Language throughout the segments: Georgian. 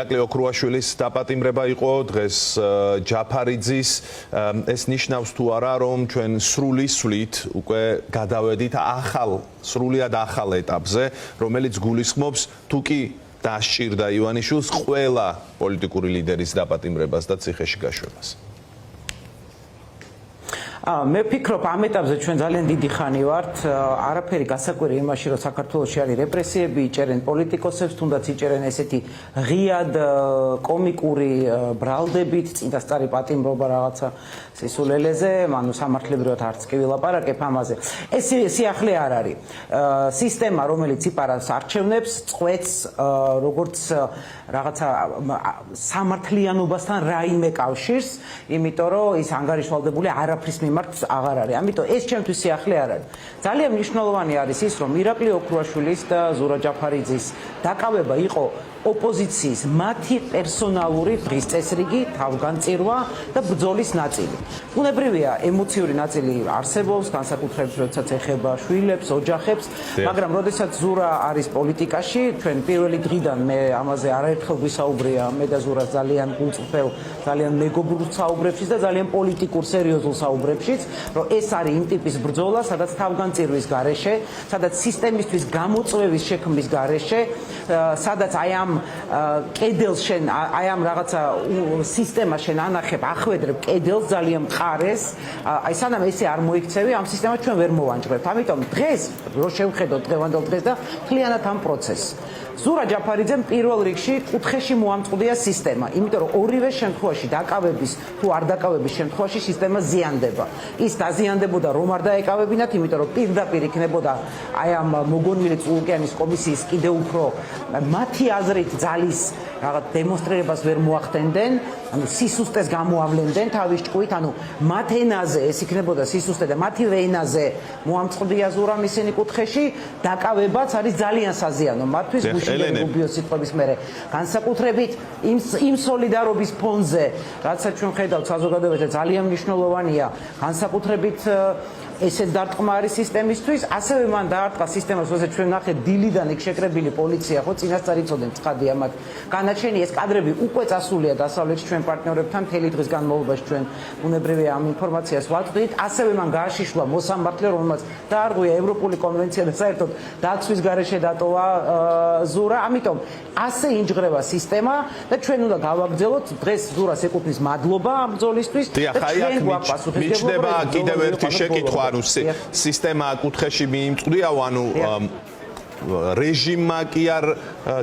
ირაკლი ოქრუაშვილის დაპატიმრება იყო დღეს ჯაფარიძის ეს ნიშნავს თუ არა რომ ჩვენ სრულისვლით უკვე გადავედით სრულიად ახალ ეტაპზე რომელიც გულისხმობს თუ კი დასჭირდა ივანიშვილს ყველა პოლიტიკური ლიდერის დაპატიმრებას და ციხეში გაშვებას. მე ვფიქრობ ამ ეტაპზე ჩვენ ძალიან დიდი ხანი ვართ არაფერი გასაკვირი იმაში რომ საქართველოში არის რეპრესიები იჭერენ პოლიტიკოსებს თუნდაც იჭერენ ესეთი ღიად კომიკური ბრალდებით წინდასწარი პატიმრობა რაღაცა სისულელეზე ანუ სამართლებრივად არც კი ვილაპარაკებ ამაზე ეს სიახლე არ არის სისტემა რომელიც იპარავს არჩევნებს წყვეტს როგორც რაღაცა სამართლიანობასთან რაიმე კავშირს იმიტომ რომ ის ანგარიშვალდებული არაფრის მიმართ აღარ არის. ამიტომ ეს ჩემთვის სიახლე არ არის. ძალიან მნიშვნელოვანი არის ის, რომ ირაკლი ოქრუაშვილის და ზურა ჯაფარიძის დაკავება იყო ოპოზიციის მათი პერსონალური დღის წესრიგი, თავგანწირვა და ბრძოლის ნაწილი. უნებრივია ემოციური ნაწილი არსებობს, განსაკუთრებით როდესაც ეხება შვილებს, ოჯახებს, მაგრამ როდესაც ზურა არის პოლიტიკაში, ჩვენ პირველი დღიდან მე ამაზე არაერთხელ ვისაუბრია, მე და ზურა ძალიან გულწრფელ, ძალიან მეგობრულ საუბრებშიც და ძალიან პოლიტიკურ სერიოზულ საუბრებშიც, რომ ეს არის იმ ტიპის ბრძოლა, სადაც თავგანწირვის გარეშე, სადაც სისტემისთვის გამოწვევის შექმნის გარეშე, სადაც აი ამ კედელს შენ აი ამ რაღაცა სისტემას შენ ანახებ ახვედრებ კედელს ძალიან მყარეს აი სანამ ესე არ მოიქცევი ამ სისტემას ჩვენ ვერ მოვანჭრებთ ამიტომ დღეს რო შევხედოთ დღევანდელ დღეს და მთლიანად ამ პროცესს ზურა ჯაფარიძემ პირველ რიგში კუთხეში მოამწყდია სისტემა იმიტომ რომ ორივე შემთხვევაში დაკავების თუ არ დაკავების შემთხვევაში სისტემა ზიანდება ის დაზიანდებოდა რომ არ დაეკავებინათ იმიტომ რომ პირდაპირ იქნებოდა აი ამ მოგონილი წულუკიანის კომისიის კიდევ უფრო მათი აზრით ძალის რაღაც დემონსტრირებას ვერ მოახდენდნენ ანუ სისუსტეს გამოავლენდნენ თავის ჭკუით ანუ მათ ენაზე ეს იქნებოდა სისუსტე და მათივე ენაზე მოამწყდია ზურამ ისინი კუთხეში დაკავებაც არის ძალიან საზიანო მათთვის გუშინდელი სიტყვების მერე განსაკუთრებით იმ სოლიდარობის ფონზე რასაც ჩვენ ხედავთ საზოგადოებაში ძალიან მნიშვნელოვანია განსაკუთრებით ესეც დარტყმა არის სისტემისთვის, ასევე მან დაარტყა სისტემას, როდესაც ჩვენ ნახეთ დილიდან იქ შეკრებილი პოლიცია, ხო, წინასწარ იცოდნენ ცხადია მათ. განაჩენი ეს კადრები უკვე წასულია დასავლეთში ჩვენ პარტნიორებთან მთელი დღის განმავლობაში ჩვენ უნებრივია ამ ინფორმაციას ვაწვდით, ასევე მან გააშიშლა მოსამართლე, რომელმაც დაარღვია ევროპული კონვენცია და საერთოდ დაცვის გარეშე დატოვა ზურა, ამიტომ ასე ინჯღრევა სისტემა და ჩვენ უნდა გავაგრძელოთ დღეს ზურას ეკუთვნის მადლობა ამ ბრძოლისთვის და ჩვენ გვაქვს პასუხისმგებლობა. მიჩნდება კიდევ ერთი შეკითხვა ანუ სისტემა კუთხეში მიიმწყდიაო ანუ რეჟიმმა კი არ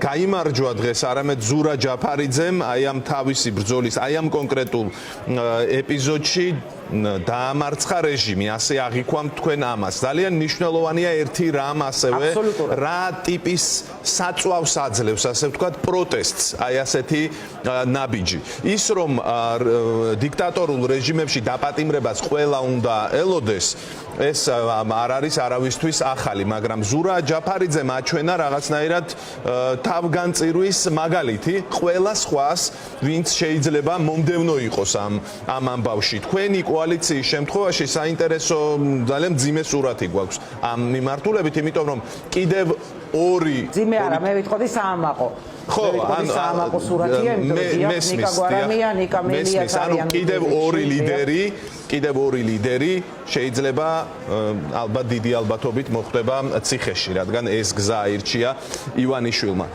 გაიმარჯვა დღეს არამედ ზურა ჯაფარიძემ აი ამ თავისი ბრძოლის აი ამ კონკრეტულ ეპიზოდში დაამარცხა რეჟიმი ასე აღიქვამთ თქვენ ამას ძალიან მნიშვნელოვანია ერთი რამ ასევე რა ტიპის საწვავს აძლევს ასე ვთქვათ პროტესტს აი ასეთი ნაბიჯი ის რომ დიქტატორულ რეჟიმებში დაპატიმრებას ყველა უნდა ელოდეს ეს არ არის არავისთვის ახალი მაგრამ ზურა ჯაფარიძემ აჩვენა რაღაცნაირად თავგანწირვის მაგალითი ყველა სხვას ვინც შეიძლება მომდევნო იყოს ამ ამბავში თქვენი კოალიციის შემთხვევაში საინტერესო ძალიან მძიმე სურათი გვაქვს ამ მიმართულებით იმიტომ რომ კიდევ ორი ძიმე არა მე ვიტყოდი საამაყო ხო ან საამაყო სურათია ნიკა გვარამია ნიკა მელია ანუ კიდევ ორი ლიდერი შეიძლება ალბათ დიდი ალბათობით მოხვდება ციხეში რადგან ეს გზა აირჩია ივანიშვილმა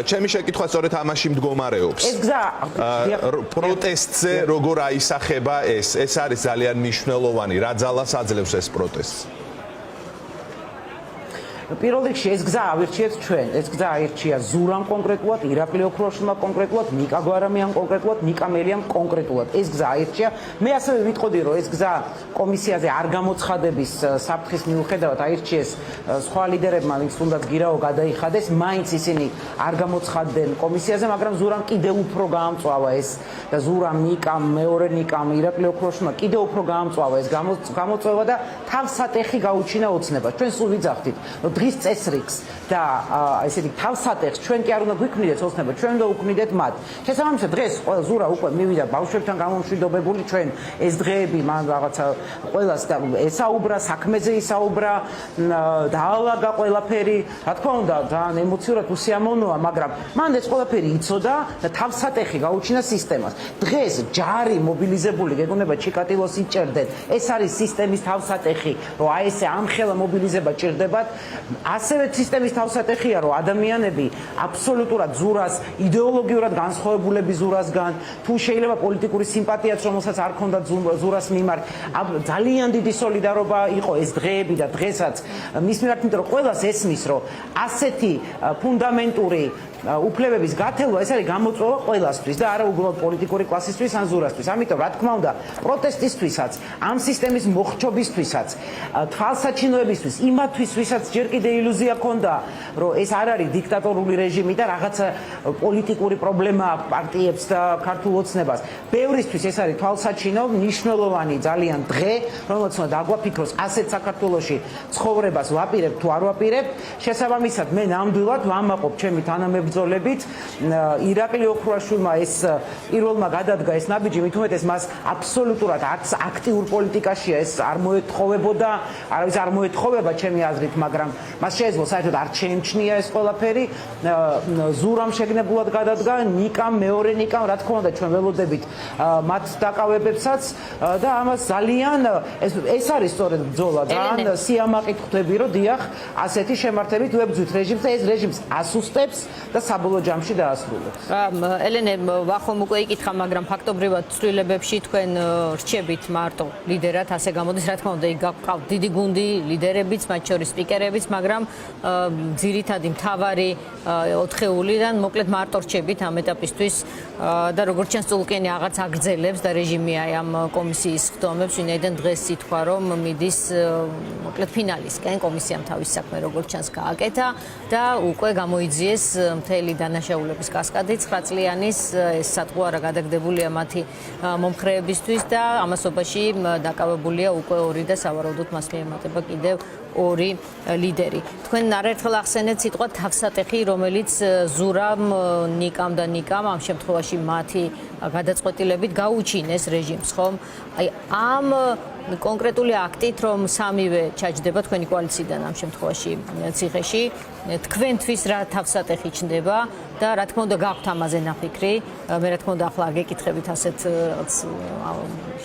ჩემი შეკითხვა სწორედ ამაში მდგომარეობს ეს გზა პროტესტზე როგორ აისახება ეს არის ძალიან მნიშვნელოვანი რა ძალას აძლევს ეს პროტესტს პირველ რიგში ეს გზა ავირჩიეთ ჩვენ ეს გზა აირჩია ზურამ კონკრეტულად ირაკლი ოქრუაშვილმა კონკრეტულად ნიკა გვარამიან კონკრეტულად ნიკა მელიამ კონკრეტულად ეს გზა აირჩია მე ასევე ვიტყოდი რომ ეს გზა კომისიაზე არ გამოცხადების საფრთხის მიუხედავად აირჩიეს სხვა ლიდერებმა ვინც თუნდაც გირაო გადაიხადეს მაინც ისინი არ გამოცხადდნენ კომისიაზე მაგრამ ზურამ კიდევ უფრო გაამწვავა ეს და ზურამ ნიკამ მეორე ნიკამ ირაკლი ოქრუაშვილმა კიდევ უფრო გაამწვავა ეს გამოწვევა და თავსატეხი გაუჩინა ოცნებას ჩვენ სულ ვიძახდით რომ დღის წესრიგს და ესე იგი თავსატეხს ჩვენ კი არ უნდა გვიქმნიდეთ ოცნება, ჩვენ უნდა უქმნიდეთ მათ. შესაბამისად დღეს ყველა ზურა უკვე მივიდა ბავშვებთან გამომშვიდობებული ჩვენ ეს დღეები მან რაღაცა ყველას და ესაუბრა საქმეზე ისაუბრა დაალაგა ყველაფერი რა თქმა უნდა ძალიან ემოციურად უსიამოვნოა მაგრამ მან ეს ყველაფერი იცოდა და თავსატეხი გაუჩინა სისტემას დღეს ჯარი მობილიზებული გეგონება ჩიკატილოს იჭერდეთ ეს არის სისტემის თავსატეხი რომ აი ესე ამხელა მობილიზება ჭირდებათ ასევე სისტემის თავსატეხია რომ ადამიანები აბსოლუტურად ზურას იდეოლოგიურად განსხვავებულები ზურასგან თუ შეიძლება პოლიტიკური სიმპათიაც რომელსაც არ ქონდათ ზურას მიმართ ძალიან დიდი სოლიდარობა იყო ეს დღეები და დღესაც მის მიმართ იმიტომ რომ ყველას ესმის რომ ასეთი ფუნდამენტური უფლებების გათელვა ეს არის გამოწვევა ყველასთვის და არა უბრალოდ პოლიტიკური კლასისთვის ან ზურასთვის. ამიტომ რა თქმა უნდა, პროტესტისთვისაც, ამ სისტემის მოხჩობისთვისაც, თვალსაჩინოებისთვის, იმათთვის, ვისაც ჯერ კიდე ილუზია ქონდა, რომ ეს არ არის დიქტატორული რეჟიმი და რაღაცა პოლიტიკური პრობლემა პარტიებს და ქართულ ოცნებას. ბევრისთვის ეს არის თვალსაჩინო, მნიშვნელოვანი ძალიან დღე, რომელსაც უნდა დაგვაფიქროს ასეთ საქართველოში ცხოვრებას ვაპირებთ თუ არ ვაპირებთ. შესაბამისად, მე ნამდვილად ვამაყობ ჩემი თანამებრძოლებით ირაკლი ოქრუაშვილმა ეს პირველმა გადადგა ეს ნაბიჯი მით უმეტეს მას აბსოლუტურად აქტიურ პოლიტიკაშია ეს არ მოეთხოვებოდა არავის არ მოეთხოვება ჩემი აზრით მაგრამ მას შეეძლო საერთოდ არ შეემჩნია ეს ყველაფერი ზურამ შეგნებულად გადადგა ნიკამ მეორე ნიკამ რა თქმა უნდა ჩვენ ველოდებით მათ დაკავებებსაც და ამას ძალიან ეს არის სწორედ ბრძოლა ძალიან სიამაყით ხვდები რომ დიახ ასეთი შემართებით ვებძვით რეჟიმს და ეს რეჟიმს ასუსტებს და საბოლოო ჯამში დაასრულებს. ელენე, ვახომ უკვე იკითხა, მაგრამ ფაქტობრივად ცვლილებებში თქვენ რჩებით მარტო ლიდერად, ასე გამოდის, რა თქმა უნდა, იქ გაგყავთ დიდი გუნდი, ლიდერებიც, მათ შორის სპიკერებიც, მაგრამ ძირითადი მთავარი ოთხეულიდან მოკლედ მარტო რჩებით ამ ეტაპისთვის და როგორც ჩანს წულკენი აღარც აგრძელებს და რეჟიმი აი ამ კომისიის ხდომებს, ვინაიდან დღეს ითქვა, რომ მიდის მოკლედ ფინალისკენ, კომისიამ თავის საქმე როგორც ჩანს გააკეთა და უკვე გამოიძიეს მთელი დანაშაულების კასკადი 9 წლიანის ეს სატყუარა გადაგდებულია მათი მომხრეებისთვის და ამასობაში დაკავებულია უკვე 2 და სავარაუდოდ მას მიემატება კიდევ 2 ლიდერი. თქვენ არაერთხელ ახსენეთ სიტყვა თავსატეხი, რომელიც ზურამ, ნიკამ და ნიკამ ამ შემთხვევაში მათი გადაწყვეტილებით გაუჩინეს რეჟიმს, ხომ? აი ამ კონკრეტული აქტით რომ სამივე ჩაჯდება თქვენი კოალიციიდან ამ შემთხვევაში ციხეში თქვენთვის რა თავსატეხი ჩნდება და რა თქმა უნდა გაქვთ ამაზე ნაფიქრი მე რა თქმა უნდა ახლა არ გეკითხებით ასეთ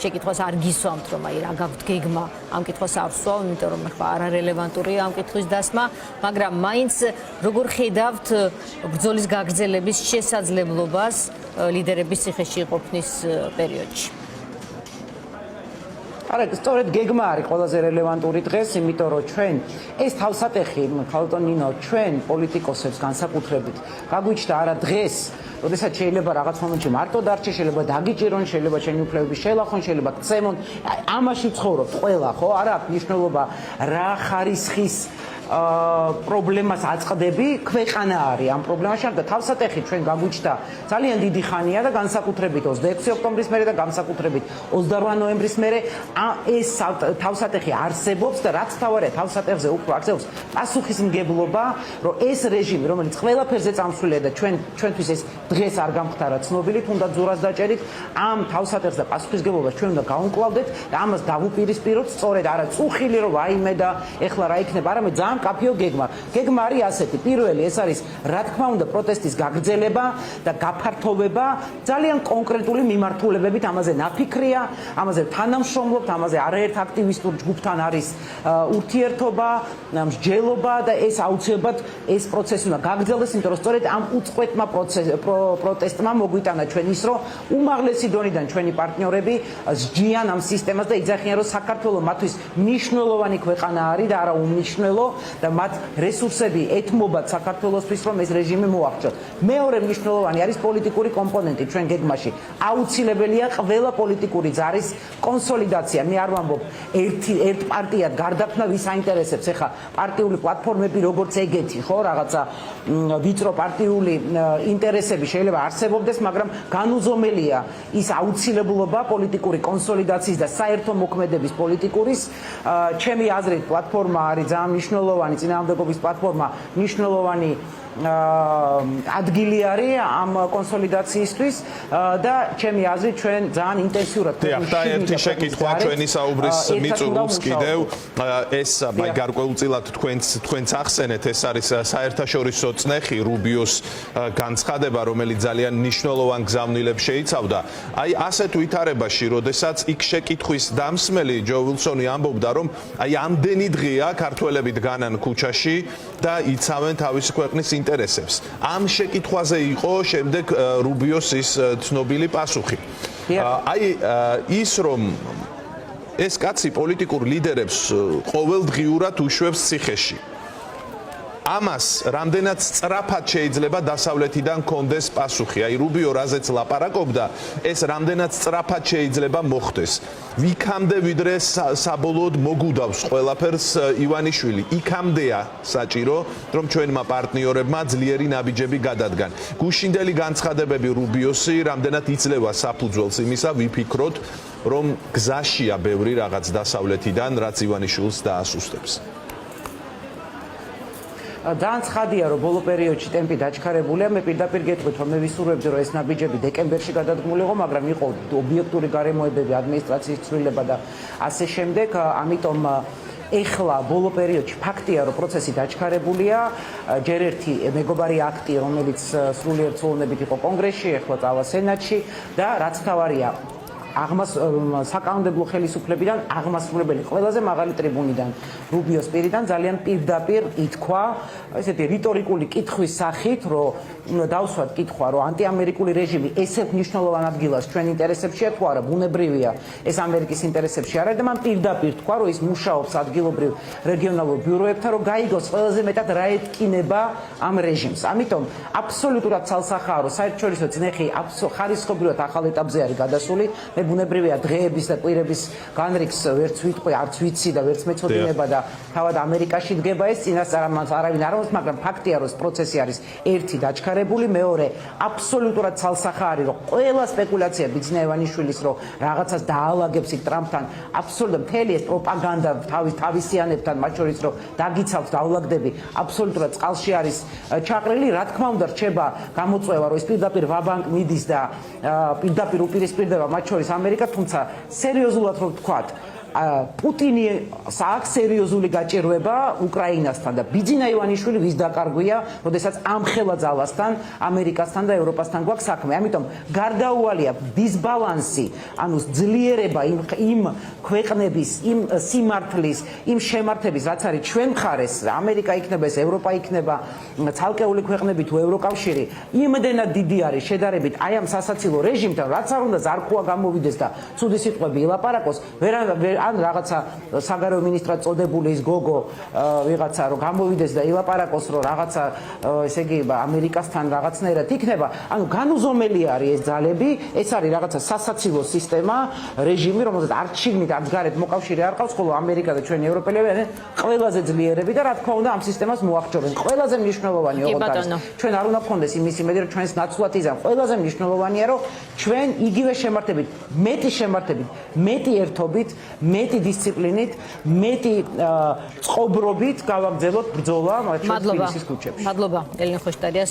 შეკითხვას არ გისვამთ რომ აი რა გაქვთ გეგმა ამ კითხვას არ ვსვამ იმიტომ რომ ახლა არარელევანტურია ამ კითხვის დასმა მაგრამ მაინც როგორ ხედავთ ბრძოლის გაგრძელების შესაძლებლობას ლიდერების ციხეში ყოფნის პერიოდში არა, სწორედ გეგმა არის ყველაზე რელევანტური დღეს, იმიტომ რომ ჩვენ ეს თავსატეხი, ხალხო ნინო, ჩვენ პოლიტიკოსებს განსაკუთრებით გაგვიჩნდა არა დღეს, როდესაც შეიძლება რაღაც მომენტში მარტო დარჩე, შეიძლება დაგიჭირონ, შეიძლება შენი უფლებები შელახონ, შეიძლება გწემონ, ამაში ცხოვრობთ ყველა, ხო? არა აქვს მნიშვნელობა რა ხარისხის პრობლემას აწყდები, ქვეყანა არის ამ პრობლემაში და თავსატეხი ჩვენ გაგვიჩნდა ძალიან დიდი ხანია და განსაკუთრებით 26 ოქტომბრის მერე და განსაკუთრებით 28 ნოემბრის მერე ეს თავსატეხი არსებობს და რაც თავარია თავსატეხზე უფრო არსებობს პასუხისმგებლობა, რომ ეს რეჟიმი, რომელიც ყველაფერზე წამსვლია და ჩვენთვის ეს დღეს არ გამختარა ცნობილი, თუნდაც ზურას დაჭერით, ამ თავსატეხს და პასუხისმგებლობას ჩვენ უნდა გავუმკლავდეთ და ამას დავუპირისპიროთ, სწორედ არა წუხილი რომ აიმე და ეხლა რა იქნება, არამედ ძალიან კაფეო გეგმა. გეგმა არის ასეთი. პირველი ეს არის რა თქმა უნდა პროტესტის გაგრძელება და გაფართოვება ძალიან კონკრეტული მიმართულებებით ამაზე ნაფიქრია, ამაზე თანამშრომლობთ, ამაზე არაერთ აქტივისტურ ჯგუფთან არის ურთიერთობა, მსჯელობა და ეს აუცილებლად ეს პროცესი უნდა გაგრძელდეს, იმიტომ რომ სწორედ ამ უწყვეტმა პროტესტმა მოგვიტანა ჩვენ ის, რომ უმაღლესი დონიდან ჩვენი პარტნიორები სჯიან ამ სისტემას და იძახიან, რომ საქართველო მათთვის მნიშვნელოვანი ქვეყანა არის და არა უმნიშვნელო და მათ რესურსები ეთმობათ საქართველოსთვის, რომ ეს რეჟიმი მოახერხოთ. მეორე მნიშვნელოვანი არის პოლიტიკური კომპონენტი ჩვენ გეგმაში. აუცილებელია ყველა პოლიტიკური ძალის კონსოლიდაცია. მე არ ვამბობ ერთ პარტიად გარდაქმნა ვის აინტერესებს. ეხლა პარტიული პლატფორმები როგორც ეგეთი, ხო, რაღაცა ვიწრო პარტიული ინტერესები შეიძლება არსებობდეს, მაგრამ განუზომელია ის აუცილებლობა პოლიტიკური კონსოლიდაციის და საერთო მოქმედების პოლიტიკურის. ჩემი აზრით პლატფორმა არის ძალიან მნიშვნელოვანი მნიშვნელოვანი წინააღმდეგობის პლატფორმა, მნიშვნელოვანი ადგილი არის ამ კონსოლიდაციისთვის და ჩემი აზრით ჩვენ ძალიან ინტენსიურად და ერთი შეკითხვა ჩვენი საუბრის მიწურულს კიდევ ეს აი გარკვეულწილად თქვენც ახსენეთ ეს არის საერთაშორისო წნეხი რუბიოს განცხადება რომელიც ძალიან მნიშვნელოვან გზავნილებს შეიცავდა აი ასეთ ვითარებაში როდესაც იქ შეკითხვის დამსმელი ჯო ვილსონი ამბობდა რომ აი ამდენი დღეა ქართველები დგანან ქუჩაში და იცავენ თავისი ქვეყნის ინტერესებს ამ შეკითხვაზე იყო შემდეგ რუბიოს ის ცნობილი პასუხი აი ის რომ ეს კაცი პოლიტიკურ ლიდერებს ყოველდღიურად უშვებს ციხეში ამას რამდენად სწრაფად შეიძლება დასავლეთიდან კონდეს პასუხი აი რუბიო რაზეც ლაპარაკობდა ეს რამდენად სწრაფად შეიძლება მოხდეს ვიქამდე ვიდრე საბოლოოდ მოგუდავს ყველაფერს ივანიშვილი იქამდეა საჭირო რომ ჩვენმა პარტნიორებმა ძლიერი ნაბიჯები გადადგან გუშინდელი განცხადებები რუბიოსი რამდენად იძლევა საფუძველს იმისა ვიფიქროთ რომ გზაშია ბევრი რაღაც დასავლეთიდან რაც ივანიშვილს დაასუსტებს ძალიან ცხადია რომ ბოლო პერიოდში ტემპი დაჩქარებულია მე პირდაპირ გეტყვით რომ მე ვისურვებდი რომ ეს ნაბიჯები დეკემბერში გადადგმულიყო მაგრამ იყო ობიექტური გარემოებები ადმინისტრაციის ცვლილება და ასე შემდეგ ამიტომ ეხლა ბოლო პერიოდში ფაქტია რომ პროცესი დაჩქარებულია ჯერ ერთი მეგობარი აქტი რომელიც სრულიად ცვლილებით იყო კონგრესში ეხლა წავა სენატში და რაც თავარია საკანონმდებლო ხელისუფლებიდან აღმასრულებელი ყველაზე მაღალი ტრიბუნიდან რუბიოს პირიდან ძალიან პირდაპირ ითქვა ესეთი რიტორიკული კითხვის სახით რომ დავსვათ კითხვა რომ ანტიამერიკული რეჟიმი ესეთ მნიშვნელოვან ადგილას ჩვენ ინტერესებშია თუ არა ბუნებრივია ეს ამერიკის ინტერესებში არ არის და მან პირდაპირ თქვა რომ ის მუშაობს ადგილობრივ რეგიონალურ ბიუროებთან რომ გაიგოს ყველაზე მეტად რა ეთკინება ამ რეჟიმს ამიტომ აბსოლუტურად ცალსახაა რომ საერთაშორისო წნეხი ხარისხობრივად ახალ ეტაპზე არის გადასული ბუნებრივია დღეების და კვირების განრიგს ვერც ვიტყვი, არც ვიცი და ვერც მეცოდინება და თავად ამერიკაში დგება ეს წინასწარ არავინ არ ამბობს, მაგრამ ფაქტია რომ ეს პროცესი არის ერთი დაჩქარებული, მეორე აბსოლუტურად ცალსახა არის რომ ყველა სპეკულაცია ბიძინა ივანიშვილის რომ რაღაცას დაალაგებს იქ ტრამპთან, აბსოლუტურად მთელი ეს პროპაგანდა თავისიანებთან, მათ შორის რომ დაგიცავთ დაალაგდები, აბსოლუტურად წყალში არის ჩაყრილი, რა თქმა უნდა რჩება გამოწვევა რომ ეს პირდაპირ ვაბანკ მიდის და პირდაპირ უპირისპირდება მათ შორის ამერიკა, თუმცა სერიოზულად რომ ვთქვათ, პუტინი აქვს სერიოზული გაჭირვება უკრაინასთან და ბიძინა ივანიშვილი ვის დაკარგვია, როდესაც ამხელა ძალასთან, ამერიკასთან და ევროპასთან გვაქვს საქმე. ამიტომ გარდაუვალია დისბალანსი, ანუ ძლიერება იმ ქვეყნების, იმ სიმართლის, იმ შემართების, რაც არის ჩვენ მხარეს, ამერიკა იქნება, ევროპა იქნება, ცალკეული ქვეყნები თუ ევროკავშირი, იმდენად დიდი არის შედარებით აი ამ სასაცილო რეჟიმთან, რაც არ უნდა ზარქუა გამოვიდეს და ცუდი სიტყვები ილაპარაკოს, ან რაღაცა საგარეო მინისტრად წოდებული ის გოგო ვიღაცა რომ გამოვიდეს და ილაპარაკოს რომ რაღაცა ესე იგი ამერიკასთან რაღაცნაირად იქნება ანუ განუზომელი არის ეს ძალები ეს არის რაღაცა სასაცილო სისტემა რეჟიმი რომელსაც არც შიგნით არც გარეთ მოკავშირე არ ყავს ხოლო ამერიკა და ჩვენი ევროპელები არიან ყველაზე ძლიერები და რა თქმა უნდა ამ სისტემას მოახჭობენ ყველაზე მნიშვნელოვანი ოღონდ არის ჩვენ არ უნდა გქონდეს იმის იმედი რომ ჩვენს ნაცვლად იზამ ყველაზე მნიშვნელოვანია რომ ჩვენ იგივე შემართებით მეტი ერთობით მეტი დისციპლინით, მეტი წყობრობით გავაგრძელოთ ბრძოლა მათ შორის ქუჩებში. მადლობა, ელენე ხოშტარია.